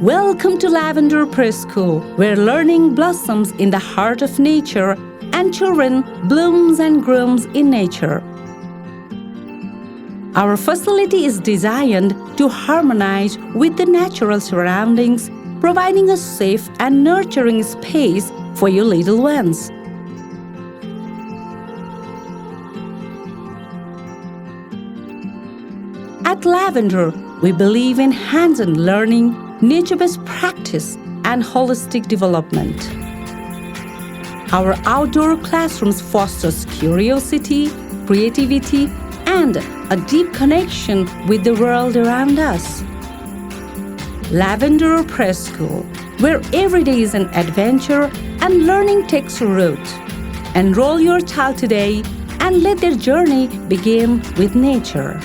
Welcome to Lavender Preschool, where learning blossoms in the heart of nature and children blooms and grooms in nature. Our facility is designed to harmonize with the natural surroundings, providing a safe and nurturing space for your little ones. At Lavender, we believe in hands-on learning, nature-based practice, and holistic development. Our outdoor classrooms fosters curiosity, creativity, and a deep connection with the world around us. Lavender Preschool, where every day is an adventure and learning takes root. Enroll your child today and let their journey begin with nature.